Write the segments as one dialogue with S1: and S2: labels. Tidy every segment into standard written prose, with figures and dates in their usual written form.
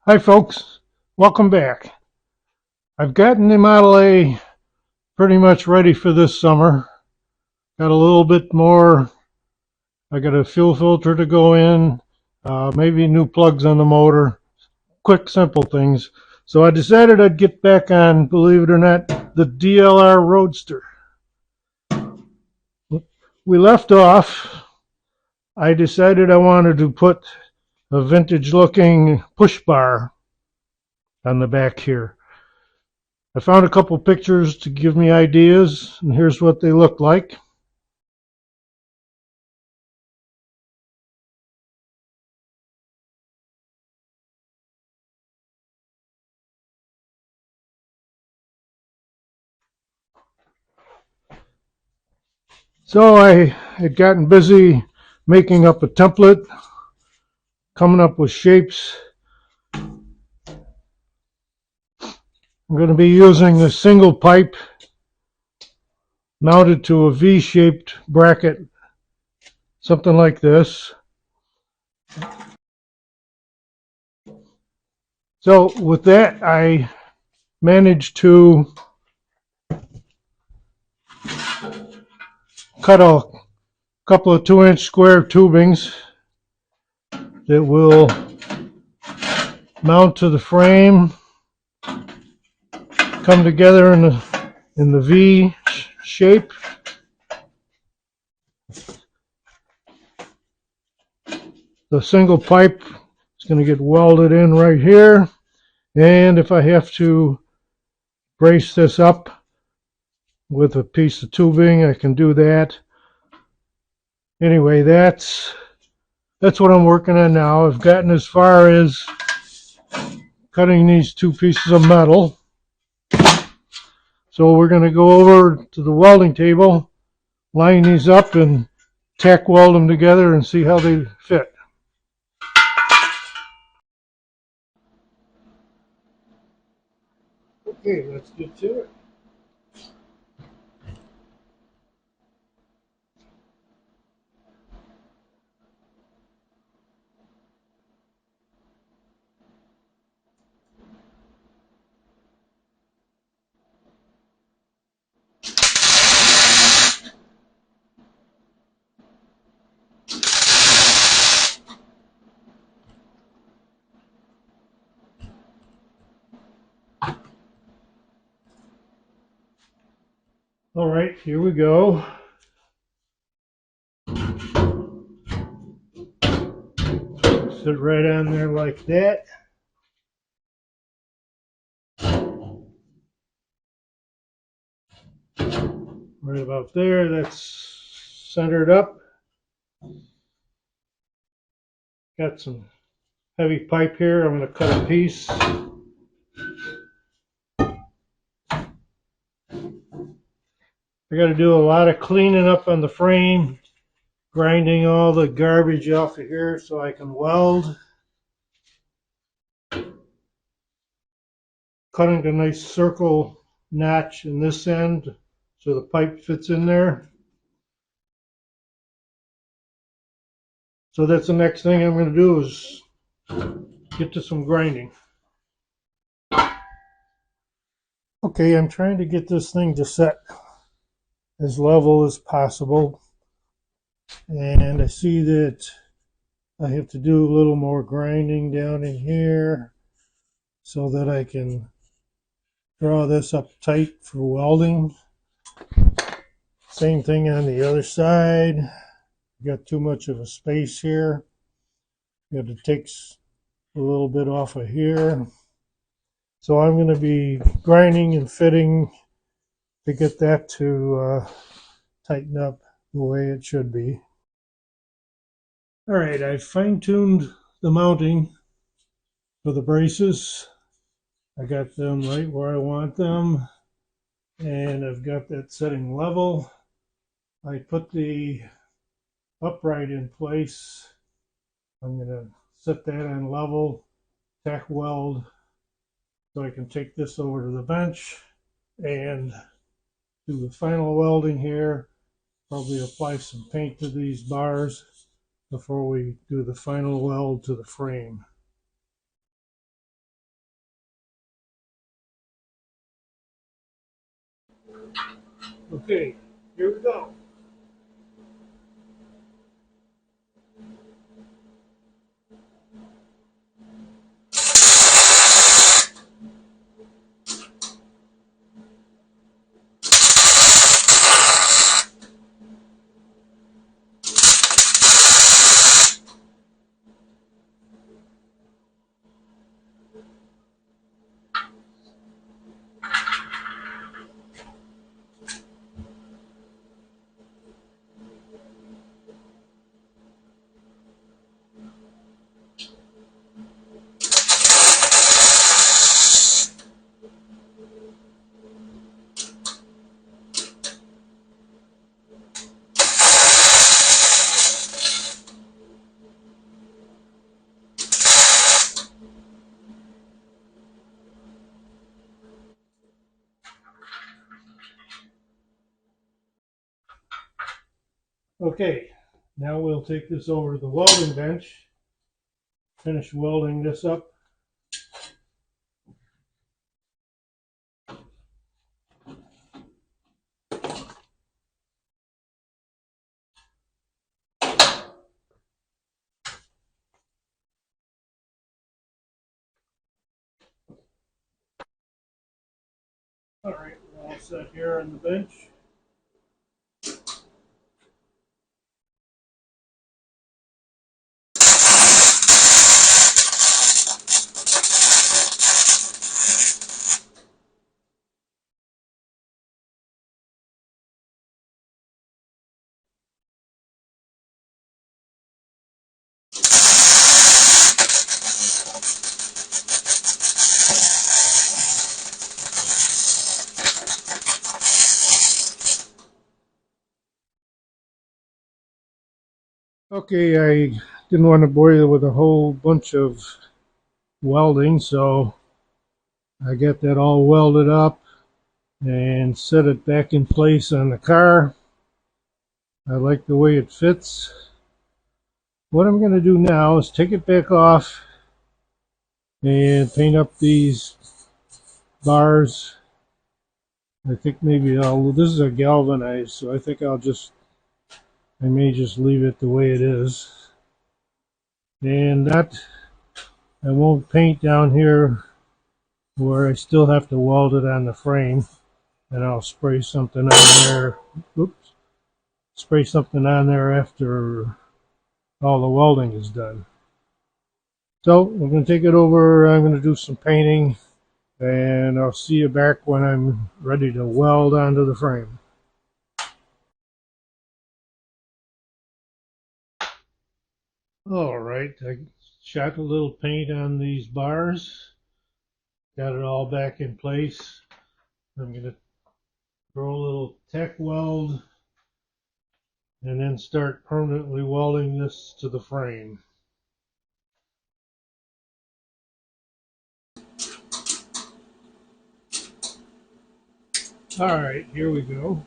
S1: Hi folks, welcome back. I've gotten the Model A pretty much ready for this summer. Got a little bit more. I got a fuel filter to go in, maybe new plugs on the motor, quick simple things. So I decided I'd get back on, believe it or not, the DLR Roadster. We left off, I decided I wanted to put a vintage looking push bar on the back here. I found a couple pictures to give me ideas, and here's what they look like. So I had gotten busy making up a template, coming up with shapes. I'm going to be using a single pipe mounted to a V-shaped bracket, something like this. So with that, I managed to cut a couple of 2-inch square tubings that will mount to the frame, come together in the V shape. The single pipe is going to get welded in right here, and if I have to brace this up with a piece of tubing, I can do that. Anyway, that's what I'm working on now. I've gotten as far as cutting these two pieces of metal. So we're going to go over to the welding table, line these up, and tack weld them together and see how they fit. Okay, let's get to it. All right, here we go. Sit right on there like that. Right about there, that's centered up. Got some heavy pipe here. I'm going to cut a piece. I got to do a lot of cleaning up on the frame, grinding all the garbage off of here so I can weld. Cutting a nice circle notch in this end so the pipe fits in there. So that's the next thing I'm going to do is get to some grinding. Okay, I'm trying to get this thing to set as level as possible, and I see that I have to do a little more grinding down in here so that I can draw this up tight for welding. Same thing on the other side. Got too much of a space here. Got to take a little bit off of here. So I'm going to be grinding and fitting to get that to tighten up the way it should be. All right, I've fine-tuned the mounting for the braces. I got them right where I want them, and I've got that setting level. I put the upright in place. I'm going to set that on level, tack weld, so I can take this over to the bench and do the final welding here. Probably apply some paint to these bars before we do the final weld to the frame. Okay, here we go. Okay, now we'll take this over to the welding bench, finish welding this up. All right, we're all set here on the bench. Okay, I didn't want to bore you with a whole bunch of welding, so I got that all welded up and set it back in place on the car. I like the way it fits. What I'm going to do now is take it back off and paint up these bars. I think maybe this is a galvanized, so I think I may just leave it the way it is. And that, I won't paint down here where I still have to weld it on the frame. And I'll spray something on there. Oops. Spray something on there after all the welding is done. So I'm going to take it over. I'm going to do some painting, and I'll see you back when I'm ready to weld onto the frame. All right, I shot a little paint on these bars. Got it all back in place. I'm going to throw a little tack weld and then start permanently welding this to the frame. All right, here we go.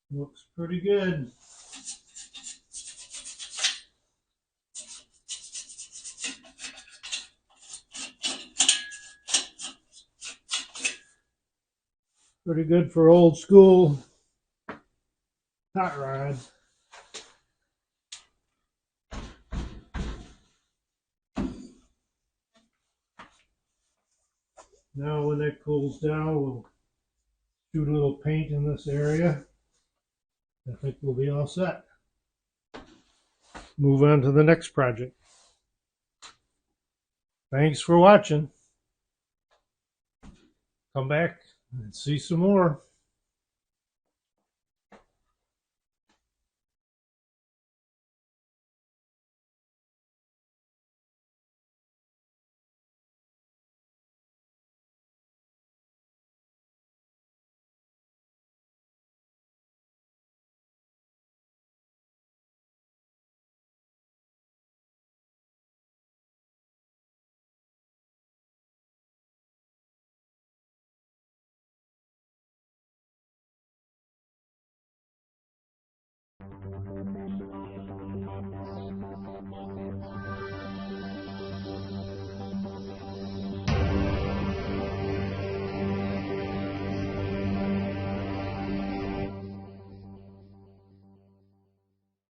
S1: Looks pretty good. Pretty good for old school hot rod. Now when that cools down, we'll shoot a little paint in this area. I think we'll be all set. move on to the next project. Thanks for watching. Come back and see some more.